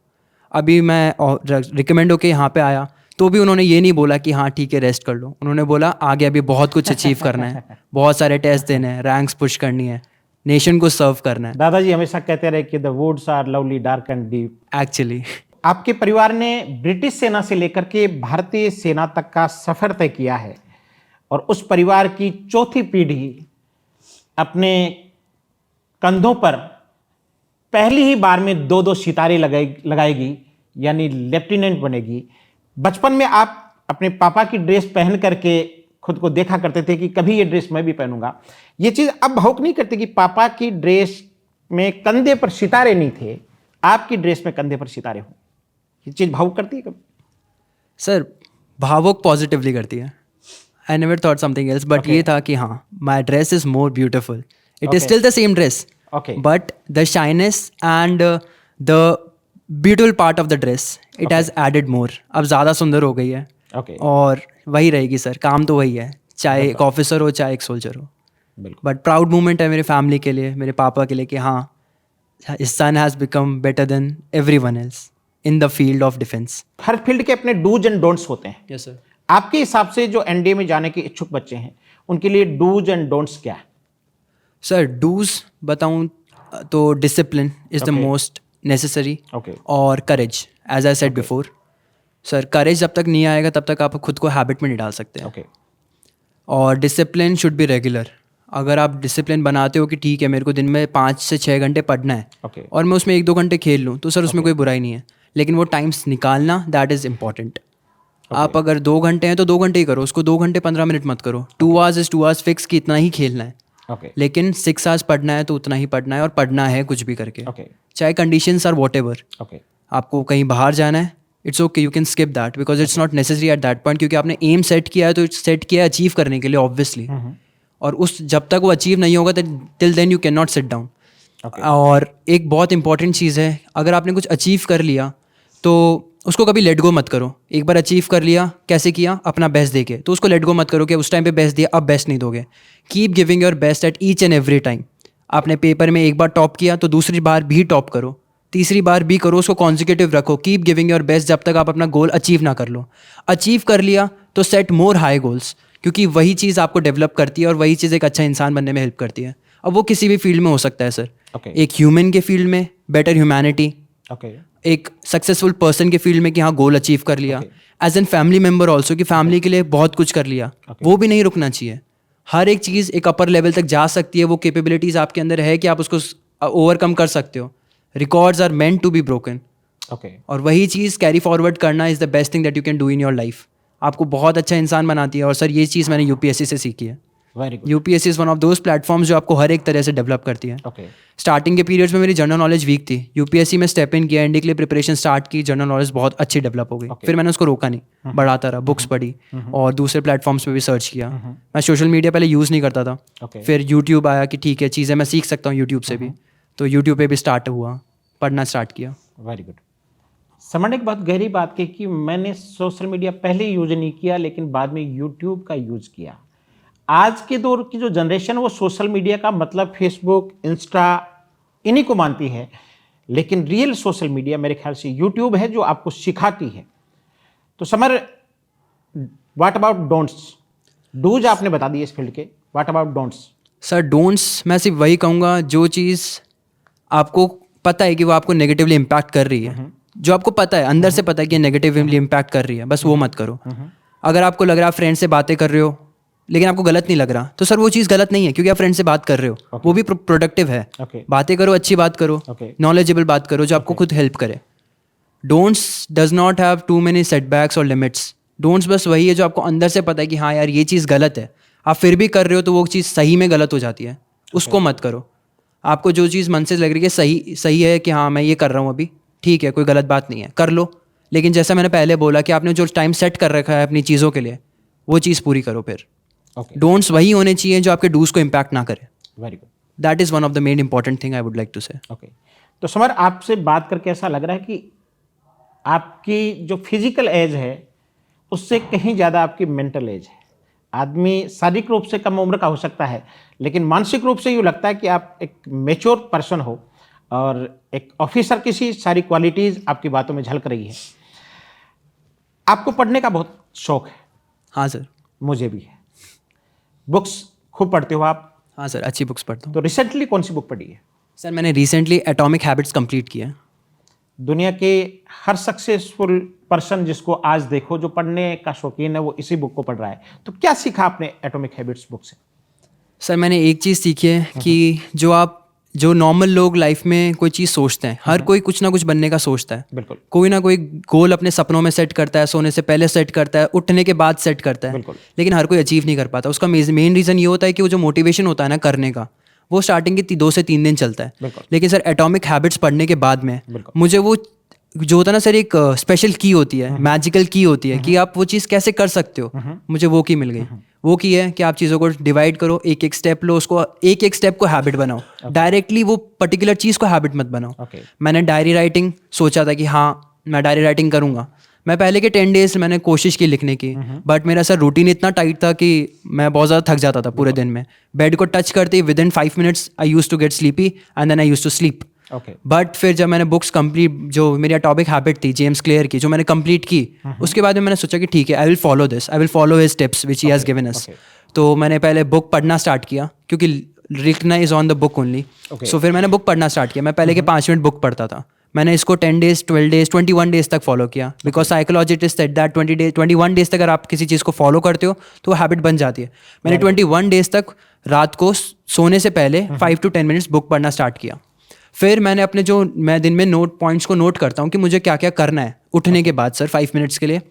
अभी मैं रिकमेंड होके यहाँ पे आया तो भी उन्होंने ये नहीं बोला कि हाँ ठीक है रेस्ट कर लो, उन्होंने बोला आगे अभी बहुत कुछ अचीव करना है, बहुत सारे टेस्ट देने हैं, रैंक्स पुश करनी है, नेशन को सर्व करना है। दादाजी हमेशा कहते रहे कि the woods are lovely dark and deep. Actually आपके परिवार ने ब्रिटिश सेना से लेकर के भारतीय सेना तक का सफर तय किया है, और उस परिवार की चौथी पीढ़ी अपने कंधों पर पहली ही बार में 2-2 सितारे लगाएगी, यानी लेफ्टिनेंट बनेगी। बचपन में आप अपने पापा की ड्रेस पहन करके खुद को देखा करते थे कि कभी ये ड्रेस मैं भी पहनूंगा। ये चीज़ अब भावुक नहीं करती कि पापा की ड्रेस में कंधे पर सितारे नहीं थे, आपकी ड्रेस में कंधे पर सितारे हों? ये चीज़ भावुक करती है कभी? सर भावुक पॉजिटिवली करती है। I never thought something else, but ये था कि हाँ my dress is more beautiful, it is still the same dress, but the shyness and the beautiful part of the dress it has added more. अब ज़्यादा सुंदर हो गई है, और वही रहेगी सर, काम तो वही है, चाहे एक ऑफिसर हो चाहे एक सोल्जर हो। बट प्राउड मोमेंट है मेरी फैमिली के लिए, मेरे पापा के लिए, कि हाँ his son has become better than everyone else in the field of defence. Her field के अपने डूज एंड डोंट्स होते हैं। Yes sir. आपके हिसाब से जो एनडीए में जाने के इच्छुक बच्चे हैं उनके लिए डूज एंड डोंट्स क्या है? सर डूज बताऊं तो discipline is the most necessary, और courage, as I said before. Sir courage जब तक नहीं आएगा तब तक आप खुद को हैबिट में नहीं डाल सकते। और डिसिप्लिन शुड बी रेगुलर। अगर आप डिसिप्लिन बनाते हो कि ठीक है मेरे को दिन में 5 से 6 घंटे पढ़ना है, और मैं उसमें 1-2 घंटे खेल लूँ, तो सर उसमें कोई बुराई नहीं है, लेकिन वो टाइम्स निकालना दैट इज़ इम्पॉर्टेंट। आप अगर 2 घंटे हैं तो 2 घंटे ही करो, उसको 2 घंटे 15 मिनट मत करो। 2 आवर्स इज 2 आवर्स फिक्स कि इतना ही खेलना है, लेकिन 6 आवर्स पढ़ना है तो उतना ही पढ़ना है, और पढ़ना है कुछ भी करके, चाहे कंडीशंस आर वॉट एवर। आपको कहीं बाहर जाना है, it's okay, you can skip that because it's not necessary at that point, क्योंकि आपने एम सेट किया है तो सेट किया है अचीव करने के लिए ऑब्वियसली, और उस जब तक वो अचीव नहीं होगा till then you can not sit down. और एक बहुत इंपॉर्टेंट चीज़ है, अगर आपने कुछ अचीव कर लिया तो उसको कभी लेट गो मत करो। एक बार अचीव कर लिया, कैसे किया, अपना बेस्ट देके, तो उसको लेट गो मत करो कि उस टाइम पे बेस्ट दिया अब बेस्ट नहीं दोगे। Keep giving your best at each and every time. आपने पेपर में एक बार टॉप किया तो दूसरी बार भी टॉप करो, तीसरी बार भी करो, उसको कॉन्जिक्यूटिव रखो, कीप गिविंग योर बेस्ट जब तक आप अपना गोल अचीव ना कर लो। अचीव कर लिया तो सेट मोर हाई गोल्स, क्योंकि वही चीज़ आपको डेवलप करती है और वही चीज़ एक अच्छा इंसान बनने में हेल्प करती है। अब वो किसी भी फील्ड में हो सकता है सर। एक ह्यूमन के फील्ड में बेटर ह्यूमैनिटी, एक सक्सेसफुल पर्सन के फील्ड में कि हाँ गोल अचीव कर लिया, as an family member also कि फैमिली के लिए बहुत कुछ कर लिया, वो भी नहीं रुकना चाहिए। हर एक चीज़ एक अपर लेवल तक जा सकती है, वो कैपेबिलिटीज़ आपके अंदर है कि आप उसको ओवरकम कर सकते हो। Records are meant to be broken, और वही चीज़ कैरी फॉरवर्ड करना is the best thing that you can do in your life. आपको बहुत अच्छा इंसान बनाती है। और सर ये चीज़ मैंने यूपीएससी से सीखी है। UPSC is one of those platforms जो आपको हर एक तरह से डेवलप करती है। स्टार्टिंग के पीरियड्स में मेरी जनरल नॉलेज वीक थी, यूपीएससी में स्टेप इन किया, एनडी के लिए प्रिपरेशन स्टार्ट की, जनरल नॉलेज बहुत अच्छी डेवलप हो गई। फिर मैंने उसको रोका नहीं, बढ़ाता रहा, बुक्स पढ़ी और दूसरे प्लेटफॉर्म्स पे भी सर्च किया। मैं सोशल मीडिया पहले यूज़ नहीं करता था, फिर यूट्यूब आया कि ठीक है चीज़ें मैं सीख सकता हूँ यूट्यूब से भी, तो यूट्यूब पे भी स्टार्ट हुआ, पढ़ना स्टार्ट किया। Very good. समझ ने एक बहुत गहरी बात की कि मैंने सोशल मीडिया पहले यूज नहीं किया, लेकिन बाद में यूट्यूब का यूज किया। आज के दौर की जो जनरेशन वो सोशल मीडिया का मतलब फेसबुक, इंस्टा इन्हीं को मानती है, लेकिन रियल सोशल मीडिया मेरे ख्याल से यूट्यूब है जो आपको सिखाती है। तो Samar, what about don'ts? Do's आपने बता दिए इस फील्ड के, what about don'ts? Sir don'ts मैं सिर्फ वही कहूँगा, जो चीज़ आपको पता है कि वो आपको नेगेटिवली इम्पैक्ट कर रही है, जो आपको पता है अंदर से पता है कि नेगेटिवली इम्पैक्ट कर रही है, बस वो मत करो। अगर आपको लग रहा है आप फ्रेंड से बातें कर रहे हो लेकिन आपको गलत नहीं लग रहा, तो सर वो चीज़ गलत नहीं है, क्योंकि आप फ्रेंड से बात कर रहे हो, वो भी प्रोडक्टिव है। बातें करो, अच्छी बात करो, नॉलेजेबल बात करो जो आपको खुद हेल्प करे। Don'ts does not have too many setbacks और लिमिट्स। डोंट्स बस वही है जो आपको अंदर से पता है कि हाँ यार ये चीज़ गलत है, आप फिर भी कर रहे हो तो वो चीज़ सही में गलत हो जाती है, उसको मत करो। आपको जो चीज़ मन से लग रही है सही है कि हाँ मैं ये कर रहा हूँ अभी, ठीक है, कोई गलत बात नहीं है, कर लो। लेकिन जैसा मैंने पहले बोला कि आपने जो टाइम सेट कर रखा है अपनी चीज़ों के लिए, वो चीज़ पूरी करो फिर। डोंट्स वही होने चाहिए जो आपके डूज को इम्पैक्ट ना करे। Very good. That is one of the main important thing I would like to say. तो समर, आपसे बात करके ऐसा लग रहा है कि आपकी जो फिजिकल एज है उससे कहीं ज़्यादा आपकी मेंटल एज है। आदमी शारीरिक रूप से कम उम्र का हो सकता है, लेकिन मानसिक रूप से यूँ लगता है कि आप एक मैच्योर पर्सन हो और एक ऑफिसर की सी सारी क्वालिटीज़ आपकी बातों में झलक रही है। आपको पढ़ने का बहुत शौक है। हाँ सर। मुझे भी है। बुक्स खूब पढ़ते हो आप? हाँ सर, अच्छी बुक्स पढ़ता हूँ। तो रिसेंटली कौन सी बुक पढ़ी है? सर मैंने रिसेंटली एटॉमिक हैबिट्स कंप्लीट किया है। दुनिया के हर सक्सेसफुल पर्सन जिसको आज देखो जो पढ़ने का शौकीन है वो इसी बुक को पढ़ रहा है। तो क्या सीखा आपने एटॉमिक हैबिट्स बुक से? सर मैंने एक चीज़ सीखी है कि जो नॉर्मल लोग लाइफ में कोई चीज़ सोचते हैं, हर कोई कुछ ना कुछ बनने का सोचता है। बिल्कुल। कोई ना कोई गोल अपने सपनों में सेट करता है, सोने से पहले सेट करता है, उठने के बाद सेट करता है, लेकिन हर कोई अचीव नहीं कर पाता। उसका मेन रीज़न ये होता है कि वो जो मोटिवेशन होता है ना करने का, वो स्टार्टिंग के 2 से 3 दिन चलता है। लेकिन सर एटॉमिक हैबिट्स पढ़ने के बाद में मुझे वो जो होता है ना सर, एक स्पेशल की होती है, मैजिकल की होती है कि आप वो चीज़ कैसे कर सकते हो, मुझे वो की मिल गई। वो की है कि आप चीज़ों को डिवाइड करो, एक एक स्टेप लो, उसको एक एक स्टेप को हैबिट बनाओ। डायरेक्टली वो पर्टिकुलर चीज़ को हैबिट मत बनाओ। मैंने डायरी राइटिंग सोचा था कि हाँ मैं डायरी राइटिंग करूँगा। मैं पहले के 10 डेज मैंने कोशिश की लिखने की, बट मेरा सर रूटीन इतना टाइट था कि मैं बहुत ज़्यादा थक जाता था पूरे दिन में। बेड को टच करते ही within 5 minutes I use to get sleepy and then I use to sleep. But फिर जब मैंने बुक्स कंप्लीट, जो मेरी एटॉमिक हैबिट थी जेम्स क्लियर की, जो मैंने कंप्लीट की, उसके बाद में मैंने सोचा कि ठीक है I will follow this, I will follow his tips which he has given us. तो मैंने पहले बुक पढ़ना स्टार्ट किया, क्योंकि लिखना is on the book only. So फिर मैंने बुक पढ़ना स्टार्ट किया। मैं पहले के 5 मिनट बुक पढ़ता था, मैंने इसको 10 डेज, 12 डेज, 21 डेज तक फॉलो किया, because psychologist said that 21 days तक अगर आप किसी चीज़ को फॉलो करते हो तो वो हैबिट बन जाती है। मैंने 21 डेज तक रात को सोने से पहले 5 to 10 मिनट्स बुक पढ़ना स्टार्ट किया। फिर मैंने अपने जो मैं दिन में नोट पॉइंट्स को नोट करता हूँ कि मुझे क्या क्या करना है उठने के बाद सर 5 मिनट्स के लिए,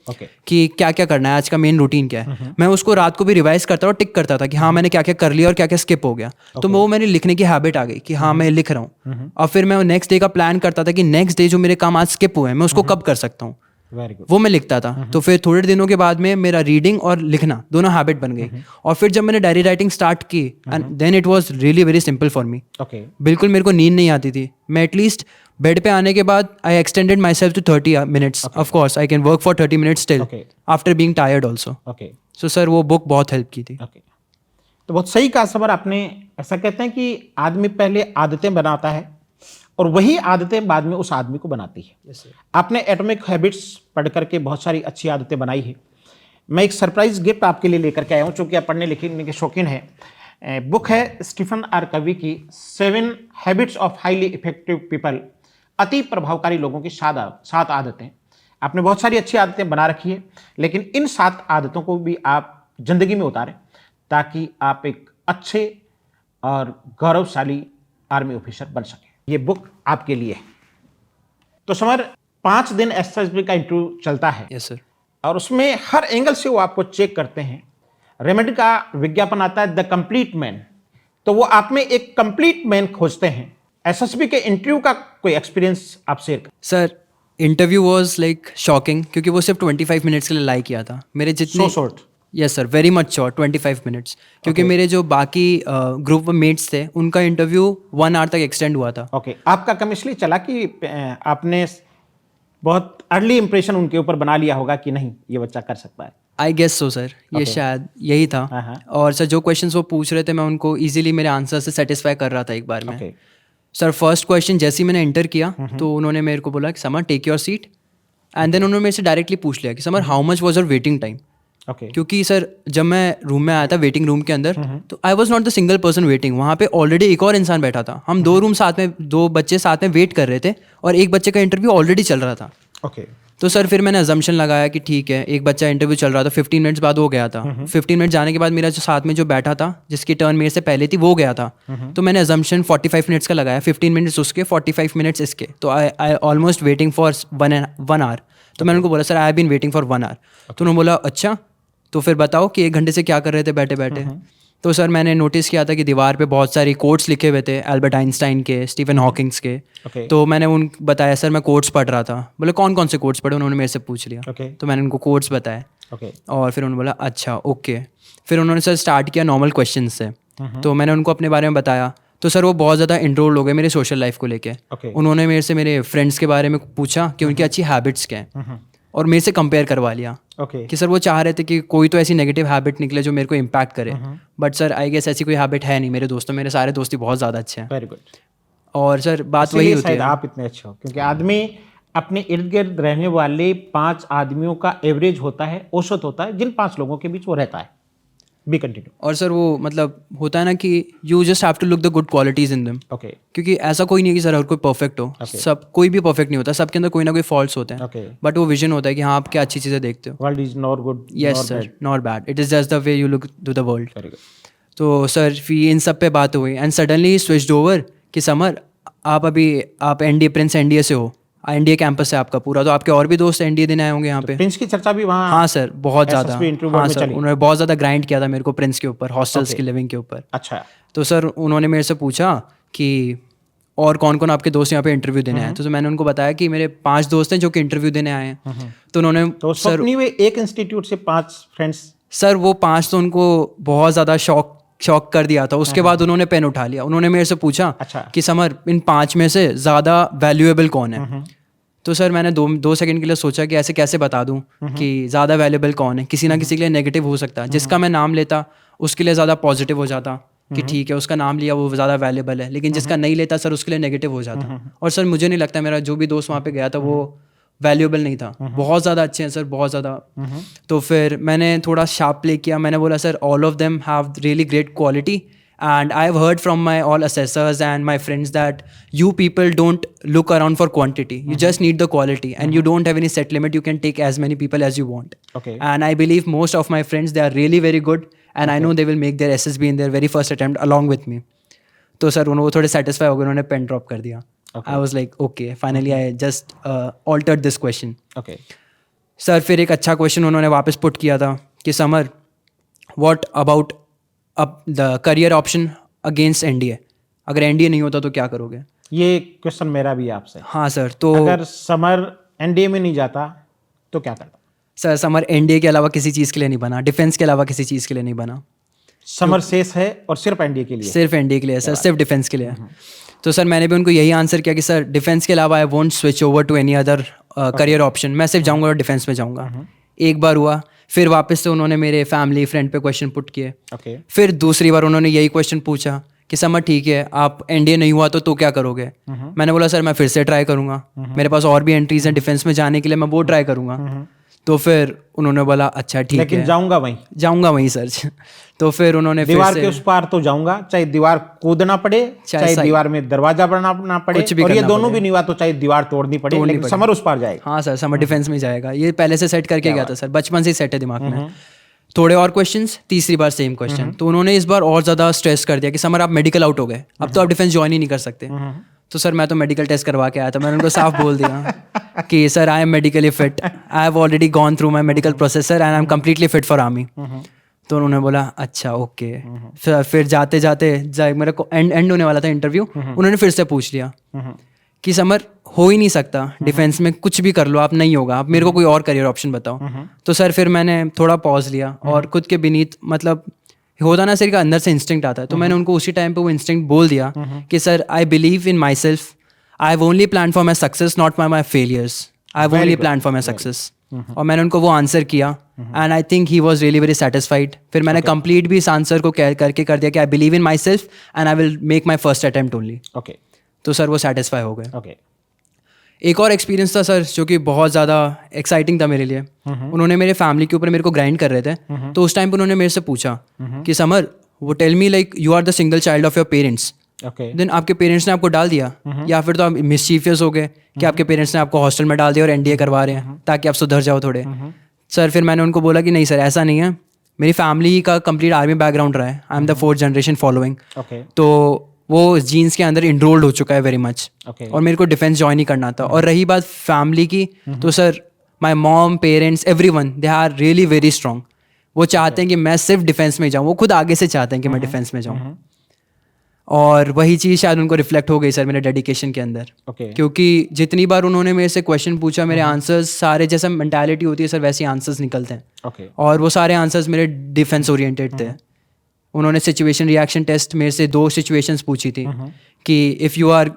कि क्या क्या करना है, आज का मेन रूटीन क्या है। मैं उसको रात को भी रिवाइज करता और टिक करता था कि हाँ मैंने क्या क्या कर लिया और क्या क्या स्किप हो गया। तो वो मेरी लिखने की हैबिट आ गई कि हाँ मैं लिख रहा हूँ। और फिर मैं नेक्स्ट डे का प्लान करता था कि नेक्स्ट डे जो मेरे काम आज स्किप हुए हैं मैं उसको कब कर सकता हूँ, वो मैं लिखता था। तो फिर थोड़े दिनों के बाद में मेरा रीडिंग और लिखना दोनों हैबिट बन गई। और फिर जब मैंने डायरी राइटिंग स्टार्ट की, and then it was really very simple for me. बिल्कुल मेरे को नींद नहीं आती थी। मैं एटलीस्ट बेड पे आने के बाद I extended myself to 30 minutes. Of course I can work for 30 minutes still after being tired also. So sir वो बुक बहुत हेल्प की थी। तो बहुत सही कहा समर आपने। ऐसा कहते हैं कि आदमी पहले आदतें बनाता है और वही आदतें बाद में उस आदमी को बनाती है। आपने एटॉमिक हैबिट्स पढ़ करके बहुत सारी अच्छी आदतें बनाई है। मैं एक सरप्राइज गिफ्ट आपके लिए लेकर के आया हूँ, चूँकि आप पढ़ने लिखने के शौकीन हैं। बुक है स्टीफन आर कवी की 7 habits of highly effective people, अति प्रभावकारी लोगों की 7 आदतें। आपने बहुत सारी अच्छी आदतें बना रखी है, लेकिन इन 7 आदतों को भी आप जिंदगी में उतारें ताकि आप एक अच्छे और गौरवशाली आर्मी ऑफिसर बन सकें। ये बुक आपके लिए है। तो समर 5 दिन एसएसबी का इंटरव्यू चलता है यस सर। और उसमें हर एंगल से वो आपको चेक करते हैं। रेमेडी का विज्ञापन आता है द कंप्लीट मैन, तो वो आप में एक कंप्लीट मैन खोजते हैं। एसएसबी के इंटरव्यू का कोई एक्सपीरियंस आप शेयर करें। Sir interview was like shocking, क्योंकि वो सिर्फ 25 मिनट्स के लिए लाइक किया था। मेरे जितने so short. Yes sir, very much short, 25 minutes. क्योंकि मेरे जो बाकी ग्रुप मेट्स थे उनका इंटरव्यू 1 आवर तक एक्सटेंड हुआ था। ओके, आपका कम इसलिए चला कि आपने बहुत अर्ली इंप्रेशन उनके ऊपर बना लिया होगा कि नहीं ये बच्चा कर सकता है। आई गेस सो सर, ये शायद यही था। और सर जो क्वेश्चंस वो पूछ रहे थे मैं उनको इजीली मेरे आंसर से सेटिस्फाई कर रहा था एक बार में। ओके। सर फर्स्ट क्वेश्चन जैसे ही मैंने एंटर किया तो उन्होंने मेरे को बोला कि Samar take your seat, and then उन्होंने मेरे से डायरेक्टली पूछ लिया कि Samar how much was your waiting time. Okay. क्योंकि सर जब मैं रूम में आया था वेटिंग रूम के अंदर, तो I was not the single person waiting, वहाँ पे ऑलरेडी एक और इंसान बैठा था। हम 2 रूम साथ में, 2 बच्चे साथ में वेट कर रहे थे और एक बच्चे का इंटरव्यू ऑलरेडी चल रहा था। ओके। तो सर फिर मैंने अजम्पशन लगाया कि ठीक है, एक बच्चा इंटरव्यू चल रहा था, 15 मिनट्स बाद वो गया था। 15 मिनट जाने के बाद मेरा जो साथ में जो बैठा था जिसकी टर्न मेरे से पहले थी वो गया था। तो मैंने अजम्पशन 45 मिनट्स का लगाया, 15 मिनट्स उसके, 45 मिनट्स इसके। तो I almost waiting for 1 hour. तो मैंने उनको बोला sir I have been waiting for 1 hour. तो उन्होंने बोला अच्छा, तो फिर बताओ कि 1 घंटे से क्या कर रहे थे बैठे बैठे। तो सर मैंने नोटिस किया था कि दीवार पे बहुत सारी कोट्स लिखे हुए थे, एल्बर्ट आइंस्टाइन के, स्टीफन हॉकिंग्स के। Okay. तो मैंने उन बताया सर मैं कोट्स पढ़ रहा था। बोले कौन कौन से कोट्स पढ़े, उन्होंने मेरे से पूछ लिया। Okay. तो मैंने उनको कोट्स बताए। ओके। और फिर उन्होंने बोला अच्छा ओके। फिर उन्होंने सर स्टार्ट किया नॉर्मल क्वेश्चन से। तो मैंने उनको अपने बारे में बताया। तो सर वो बहुत ज़्यादा इंट्रोल हो गए मेरे सोशल लाइफ को लेके। Okay. उन्होंने मेरे से मेरे फ्रेंड्स के बारे में पूछा कि उनकी अच्छी हैबिट्स क्या हैं, और मेरे से कंपेयर करवा लिया ओके। कि सर वो चाह रहे थे कि कोई तो ऐसी नेगेटिव हैबिट निकले जो मेरे को इम्पैक्ट करे। बट सर आई गेस ऐसी कोई हैबिट है नहीं मेरे दोस्तों, मेरे सारे दोस्त ही बहुत ज़्यादा अच्छे हैं। Very good. और सर बात वही होती शायद है। आप इतने अच्छे हो, क्योंकि आदमी अपने इर्द गिर्द रहने वाले 5 आदमियों का एवरेज होता है, औसत होता है, जिन 5 लोगों के बीच वो रहता है। B continue. और सर वो मतलब होता है ना कि you just have to look the good qualities in them. Okay. क्योंकि ऐसा कोई नहीं है कि सर हर कोई परफेक्ट हो। सब कोई भी परफेक्ट नहीं होता, सबके अंदर कोई ना कोई फॉल्ट्स होते हैं। ओके। बट वो विजन होता है कि हाँ आप क्या अच्छी चीज़ें देखते हो। World is not good. Yes sir, not bad, it is just the way you look to the world. Very good. तो सर फिर इन सब पे बात हुई एंड सडनली स्विच्ड ओवर कि समर आप एनडीए प्रिंस एनडीए से हो, एनडीए कैंपस है आपका पूरा, तो आपके और भी दोस्त एनडीए देने आए होंगे यहाँ पे। प्रिंस की चर्चा भी वहाँ। हाँ सर बहुत ज़्यादा। SSB इंटरव्यू हाँ में सर चली। उन्होंने बहुत ज़्यादा ग्राइंड किया था मेरे को प्रिंस के ऊपर, हॉस्टल्स की लिविंग के ऊपर। अच्छा। तो सर उन्होंने मेरे से पूछा कि और कौन कौन आपके दोस्त यहाँ पे इंटरव्यू देने आए। तो मैंने उनको बताया कि मेरे 5 दोस्त हैं जो कि इंटरव्यू देने आए हैं। तो उन्होंने तो स्वप्नी में एक इंस्टीट्यूट से 5 फ्रेंड्स। सर वो 5 तो उनको बहुत ज़्यादा शॉक कर दिया था। उसके बाद उन्होंने पेन उठा लिया, उन्होंने मेरे से पूछा अच्छा। कि समर इन 5 में से ज़्यादा वैल्यूएबल कौन है। तो सर मैंने 2 सेकंड के लिए सोचा कि ऐसे कैसे बता दूं कि ज़्यादा वैल्यूएबल कौन है। किसी ना किसी के लिए नेगेटिव हो सकता है, जिसका मैं नाम लेता उसके लिए ज़्यादा पॉजिटिव हो जाता कि ठीक है उसका नाम लिया वो ज़्यादा वैल्यूएबल है, लेकिन जिसका नहीं लेता सर उसके लिए नेगेटिव हो जाता। और सर मुझे नहीं लगता मेरा जो भी दोस्त वहाँ पे गया था वो वैल्यूएबल नहीं था। बहुत ज़्यादा अच्छे हैं सर, बहुत ज़्यादा। तो फिर मैंने थोड़ा शार्प प्ले किया, मैंने बोला sir all of them have really great quality and I have heard from my all assessors and my friends that you people don't look around for quantity, you just need the quality, and you don't have any set limit, you can take as many people as you want. Okay. And I believe most of my friends, they are really very good, and I know they will make their SSB in their very first attempt along with me. तो sir वो थोड़े satisfy हो गए, उन्होंने pen drop कर दिया। I was like okay, finally I just altered this question. Okay. Sir फिर एक अच्छा क्वेश्चन उन्होंने वापस पुट किया था कि समर व्हाट अबाउट अब the career option against NDA, अगर एनडीए नहीं होता तो क्या करोगे। ये क्वेश्चन मेरा भी आपसे। हाँ सर। तो अगर समर एनडीए में नहीं जाता तो क्या करता? सर समर एनडीए के अलावा किसी चीज़ के लिए नहीं बना, डिफेंस के अलावा किसी चीज़ के लिए नहीं बना। समर शेष है और सिर्फ एनडीए के लिए। सिर्फ एनडीए के लिए सर, सिर्फ डिफेंस के लिए। तो सर मैंने भी उनको यही आंसर किया कि सर डिफेंस के अलावा I won't switch over to any other career option, मैं सिर्फ जाऊँगा और डिफेंस में जाऊँगा। एक बार हुआ, फिर वापस से उन्होंने मेरे फैमिली फ्रेंड पे क्वेश्चन पुट किए। ओके। फिर दूसरी बार उन्होंने यही क्वेश्चन पूछा कि समर ठीक है, आप एनडीए नहीं हुआ तो क्या करोगे? मैंने बोला सर मैं फिर से ट्राई करूँगा, मेरे पास और भी एंट्रीज हैं डिफेंस में जाने के लिए, मैं वो ट्राई करूँगा। तो फिर उन्होंने बोला अच्छा ठीक लेकिन है, जाऊंगा वहीं सर। तो फिर उन्होंने फिर दीवार से के उस पार तो जाऊंगा, चाहे दीवार कूदना पड़े, चाहे साइड- दीवार में दरवाजा बनाना पड़े, कुछ भी और ये करना दोनों पड़े। भी नहीं हुआ तो चाहे दीवार तोड़नी पड़े, लेकिन समर उस पार जाएगा। हाँ सर, समर डिफेंस में जाएगा, ये पहले से सेट करके गया था सर, बचपन से ही सेट है दिमाग में। थोड़े और क्वेश्चंस, तीसरी बार सेम क्वेश्चन, तो उन्होंने इस बार और ज़्यादा स्ट्रेस कर दिया कि समर आप मेडिकल आउट हो गए, अब तो आप डिफेंस ज्वाइन ही नहीं कर सकते। तो सर मैं तो मेडिकल टेस्ट करवा के आया था, मैंने उनको साफ बोल दिया कि sir I M medically fit, I have already gone through my medical process and I am completely fit for army. तो उन्होंने बोला अच्छा ओके। फिर जाते जाते मेरे को एंड होने वाला था इंटरव्यू, उन्होंने फिर से पूछ लिया कि समर हो ही नहीं सकता डिफेंस में, कुछ भी कर लो आप, नहीं होगा, आप मेरे को कोई और करियर ऑप्शन बताओ। तो सर फिर मैंने थोड़ा पॉज लिया और खुद के बीनीत, मतलब होता ना सर का अंदर से इंस्टिंक्ट आता है, तो मैंने उनको उसी टाइम पे वो इंस्टिंक्ट बोल दिया कि sir I believe in my self, I have only plan for my success not my failures, I have only plan for my success. और मैंने उनको वो आंसर किया and I think he was really very satisfied. फिर मैंने complete भी इस answer को करके कर दिया कि I believe in my self and I will make my first attempt only. Okay तो सर वो सेटिस्फाई हो गए। ओके। एक और एक्सपीरियंस था सर जो कि बहुत ज़्यादा एक्साइटिंग था मेरे लिए। उन्होंने मेरे फैमिली के ऊपर मेरे को ग्राइंड कर रहे थे, तो उस टाइम पे उन्होंने मेरे से पूछा कि समर वो tell me like you are the single child of your parents, okay. Then आपके पेरेंट्स ने आपको डाल दिया या फिर तो आप मिसचीफियस हो गए कि आपके पेरेंट्स ने आपको हॉस्टल में डाल दिया और एनडीए करवा रहे हैं ताकि आप सुधर जाओ थोड़े। सर फिर मैंने उनको बोला कि नहीं सर ऐसा नहीं है, मेरी फैमिली का कंप्लीट आर्मी बैकग्राउंड रहा है, I am the 4th generation following, okay. तो वो जीन्स के अंदर इनरोल्ड हो चुका है वेरी मच, ओके। और मेरे को डिफेंस ज्वाइन ही करना था। और रही बात फैमिली की, तो sir my mom, parents, everyone they are really very strong. वो चाहते हैं कि मैं सिर्फ डिफेंस में जाऊँ, वो खुद आगे से चाहते हैं कि मैं डिफेंस में जाऊँ, और वही चीज़ शायद उनको रिफ्लेक्ट हो गई सर मेरे डेडिकेशन के अंदर। ओके। क्योंकि जितनी बार उन्होंने मेरे से क्वेश्चन पूछा, मेरे आंसर्स सारे, जैसा मेंटालिटी होती है सर वैसे आंसर्स निकलते हैं, ओके। और वो सारे आंसर्स मेरे डिफेंस ओरिएंटेड थे। उन्होंने सिचुएशन रिएक्शन टेस्ट मेरे से 2 सिचुएशंस पूछी थी कि if you are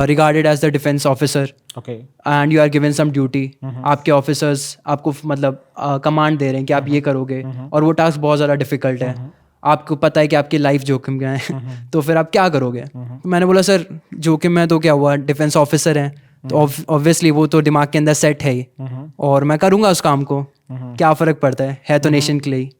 regarded as the defence officer okay. And you are given some duty, आपके ऑफिसर्स आपको मतलब कमांड दे रहे हैं कि आप ये करोगे, और वो टास्क बहुत ज़्यादा डिफिकल्ट है, आपको पता है कि आपकी लाइफ जोखिम में है, तो फिर आप क्या करोगे? तो मैंने बोला सर जोखिम है तो क्या हुआ, डिफेंस ऑफिसर हैं तो ऑब्वियसली वो तो दिमाग के अंदर सेट है ही, और मैं करूँगा उस काम को, क्या फ़र्क पड़ता है तो नेशन के लिए ही।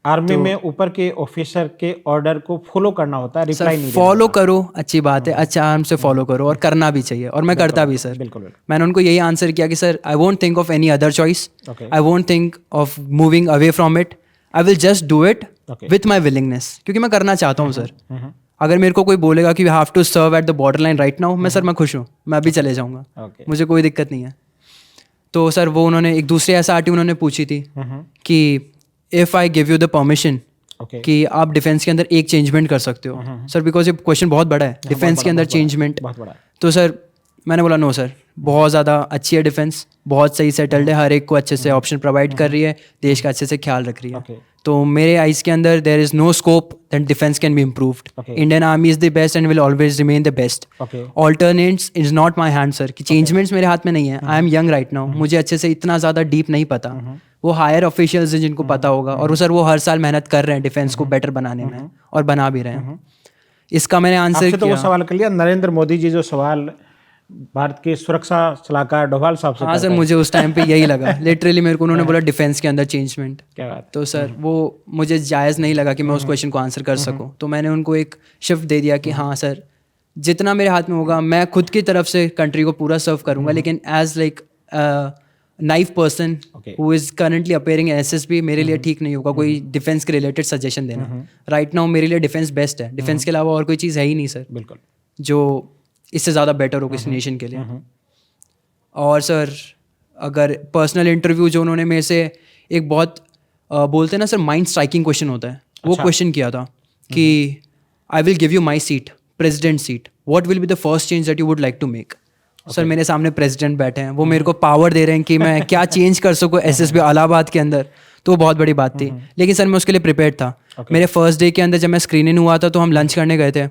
आर्मी में ऊपर के ऑफिसर के ऑर्डर को फॉलो करना होता है, रिप्लाई नहीं देना फॉलो करो, अच्छी बात है, अच्छा आराम से फॉलो करो, और करना भी चाहिए, और मैं करता भी सर। बिल्कुल बिल्कुल। मैंने उनको यही आंसर किया कि sir I won't think of any other choice, Okay. I won't think of moving away from it, I will just do it Okay. With my willingness, क्योंकि मैं करना चाहता हूँ सर। अगर मेरे को कोई बोलेगा कि we have to serve at the border line right now, मैं खुश हूँ, मैं अभी चले जाऊँगा, Okay. मुझे कोई दिक्कत नहीं है। तो सर वो उन्होंने एक दूसरी एसआरटी उन्होंने पूछी थी कि if I give you the permission okay. कि आप डिफेंस के अंदर एक चेंजमेंट कर सकते हो सर, बिकॉज ये क्वेश्चन बहुत बड़ा है, डिफेंस के अंदर चेंजमेंट। बहुत बड़ा। तो सर मैंने बोला नो सर, बहुत ज़्यादा अच्छी है डिफेंस, बहुत सही सेटल्ड है, हर एक को अच्छे से ऑप्शन प्रोवाइड कर रही है, देश का अच्छे से ख्याल रख रही है। Okay. तो मेरे आइज़ के अंदर there is no scope that defence can be improved. Okay. Indian army is the best and will always remain the best. Okay. Alternates is not my hand sir, कि चेंजमेंट्स मेरे हाथ में नहीं है, I am young right now, मुझे अच्छे से इतना ज़्यादा डीप नहीं पता, वो हायर ऑफिशियल्स हैं जिनको पता होगा, और वो सर वो हर साल मेहनत कर रहे हैं डिफेंस को बेटर बनाने में, और बना भी रहे हैं। इसका मैंने आंसर आपसे तो वो किया। सवाल कर लिया, नरेंद्र मोदी जी जो सवाल भारत के सुरक्षा सलाहकार डोभाल साहब से हाँ सर, करते हैं। मुझे उस टाइम पे यही लगा, लिटरली मेरे को उन्होंने बोला डिफेंस के अंदर चेंजमेंट, क्या बात। तो सर वो मुझे जायज़ नहीं लगा कि मैं उस क्वेश्चन को आंसर कर सकूं, तो मैंने उनको एक शिफ्ट दे दिया कि हाँ सर जितना मेरे हाथ में होगा मैं खुद की तरफ से कंट्री को पूरा सर्व करूंगा, लेकिन as like naive person Okay. Who is currently appearing SSB मेरे लिए ठीक नहीं होगा कोई डिफेंस के रिलेटेड सजेशन देना। राइट नाउ मेरे लिए डिफेंस बेस्ट है, डिफेंस के अलावा और कोई चीज़ है ही नहीं सर बिल्कुल। जो इससे ज़्यादा बेटर हो किसी नेशन के लिए। और सर अगर पर्सनल इंटरव्यू जो उन्होंने मेरे से एक बहुत बोलते हैं ना सर माइंड स्ट्राइकिंग क्वेश्चन होता है, वो क्वेश्चन किया था कि I will give you my seat, president seat, what will be the first change that you would like to make. Sir मेरे सामने प्रेसिडेंट बैठे हैं, वो मेरे को पावर दे रहे हैं कि मैं क्या चेंज कर सकूँ एसएसबी इलाहाबाद के अंदर, तो वो बहुत बड़ी बात थी। लेकिन सर मैं उसके लिए प्रिपेयर्ड था। मेरे फर्स्ट डे के अंदर जब मैं स्क्रीनिंग हुआ था तो हम लंच करने गए थे,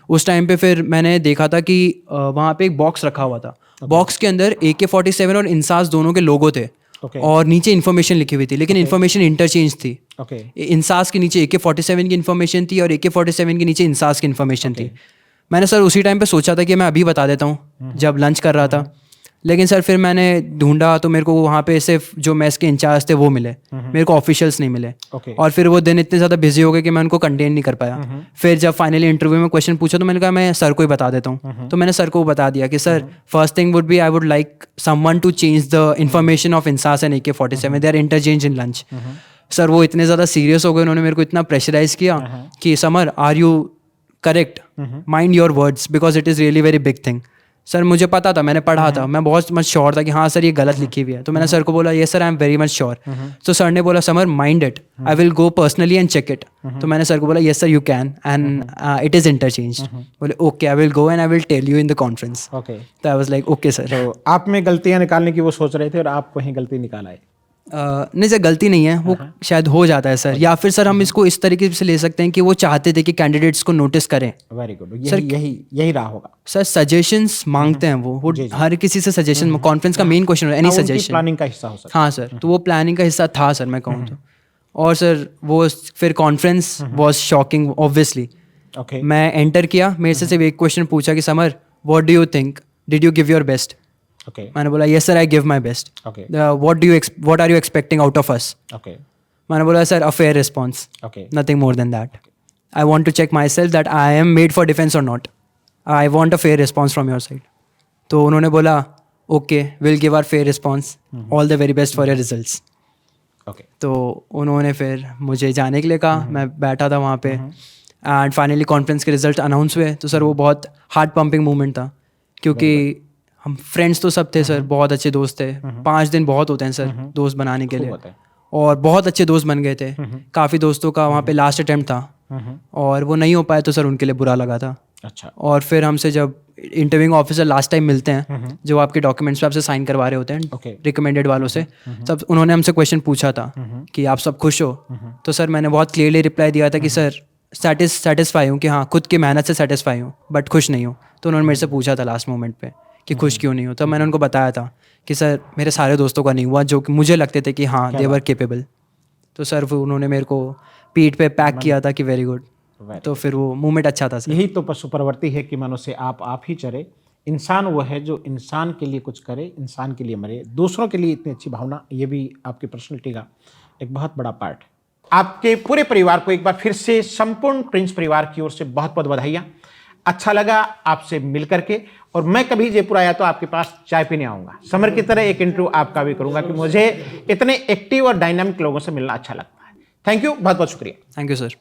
उस टाइम पे फिर मैंने देखा था कि वहाँ पे एक बॉक्स रखा हुआ था, बॉक्स के अंदर AK-47 और इंसास दोनों के लोगो थे, Okay. और नीचे इन्फॉर्मेशन लिखी हुई थी, लेकिन इन्फॉर्मेशन इंटरचेंज थी। ओके इंसास के नीचे AK-47 की इन्फॉर्मेशन थी और AK-47 के नीचे इंसास की इन्फॉर्मेशन थी। मैंने सर उसी टाइम पे सोचा था कि मैं अभी बता देता हूँ जब लंच कर रहा था, लेकिन सर फिर मैंने ढूंढा तो मेरे को वहाँ पे सिर्फ जो मेस के इंचार्ज थे वो मिले, मेरे को ऑफिशियल्स नहीं मिले। ओके और फिर वो दिन इतने ज़्यादा बिजी हो गए कि मैं उनको कंटेन नहीं कर पाया। फिर जब फाइनली इंटरव्यू में क्वेश्चन पूछा तो मैंने कहा मैं सर को ही बता देता हूँ। तो मैंने सर को बता दिया कि sir first thing would be I would like someone to change the information of INSAS and AK-47, they are interchange in lunch. Sir वो इतने ज़्यादा सीरियस हो गए, उन्होंने मेरे को इतना प्रेशराइज किया कि Samar are you correct, mind your words because it is really very big thing. Sir मुझे पता था, मैंने पढ़ा था, मैं बहुत मच श्योर था कि हाँ सर ये गलत लिखी हुई है। तो मैंने सर को बोला yes sir I am very much sure. तो सर ने बोला summer mind it, I will go personally and check it. तो मैंने सर को बोला yes sir you can and it is interchange. बोले okay I will go and I will tell you in the conference. Okay तो I was like okay sir. तो आप में गलतियां निकालने की वो सोच रहे थे और आप वहीं गलती निकाल आए। नहीं सर गलती नहीं है, वो शायद हो जाता है सर, या फिर सर हम इसको इस तरीके से ले सकते हैं कि वो चाहते थे कि कैंडिडेट्स को नोटिस करें। वेरी गुड, यही रहा होगा। सर सजेशंस मांगते हैं वो हर किसी से सजेशन, कॉन्फ्रेंस का main question any suggestion planning का हिस्सा हो सकता हाँ सर, तो वो प्लानिंग का हिस्सा था सर मैं कहूँ तो। और सर वो फिर कॉन्फ्रेंस वॉज शॉकिंग ऑब्वियसली। है। ओके मैं एंटर किया, मेरे से सिर्फ एक क्वेश्चन पूछा कि Samar what do you think, did you give your best? Okay मैंने बोला yes sir I give my best. Okay what are you expecting out of us? Okay मैंने बोला sir a fair response, okay nothing more than that. I want to check myself that I am made for defense or not. I want a fair response from your side. तो उन्होंने बोला okay, we'll give our fair response. All the very best for your results. Okay तो उन्होंने फिर मुझे जाने के लिए कहा, मैं बैठा था वहाँ पे एंड फाइनली कॉन्फ्रेंस के रिजल्ट अनाउंस हुए। तो सर वो बहुत हार्ट पंपिंग मोमेंट था, क्योंकि हम फ्रेंड्स तो सब थे सर, बहुत अच्छे दोस्त थे। 5 दिन बहुत होते हैं सर दोस्त बनाने के लिए, होता है। और बहुत अच्छे दोस्त बन गए थे। काफ़ी दोस्तों का वहाँ पे लास्ट अटेम्प्ट था और वो नहीं हो पाया, तो सर उनके लिए बुरा लगा था। अच्छा और फिर हमसे जब इंटरव्यूइंग ऑफिसर लास्ट टाइम मिलते हैं, जो आपके डॉक्यूमेंट्स पे आपसे साइन करवा रहे होते Okay. हैं रिकमेंडेड वालों से, तब उन्होंने हमसे क्वेश्चन पूछा था कि आप सब खुश हो? तो सर मैंने बहुत क्लियरली रिप्लाई दिया था कि सर सेटिस्फाई हूँ, कि हाँ खुद की मेहनत से सेटिस्फाई हूँ, बट खुश नहीं हूँ। तो उन्होंने मेरे से पूछा था लास्ट मोमेंट पे कि खुश क्यों नहीं हो? तो मैंने उनको बताया था कि सर मेरे सारे दोस्तों का नहीं हुआ जो कि मुझे लगते थे कि हाँ दे वर केपेबल। तो सर वो उन्होंने मेरे को पीठ पे पैक किया था कि वेरी गुड। तो फिर वो मूवमेंट अच्छा था सर। यही तो पशु प्रवृत्ति है कि मनुष्य आप ही चरे। इंसान वो है जो इंसान के लिए कुछ करे, इंसान के लिए मरे। दूसरों के लिए इतनी अच्छी भावना, ये भी आपकी पर्सनैलिटी का एक बहुत बड़ा पार्ट है। आपके पूरे परिवार को एक बार फिर से संपूर्ण प्रिंस परिवार की ओर से बहुत बहुत बधाइयाँ। अच्छा लगा आपसे मिल करके, और मैं कभी जयपुर आया तो आपके पास चाय पीने आऊँगा। समर की तरह एक इंटरव्यू आपका भी करूँगा कि मुझे इतने एक्टिव और डायनामिक लोगों से मिलना अच्छा लगता है। थैंक यू, बहुत बहुत शुक्रिया। Thank you sir.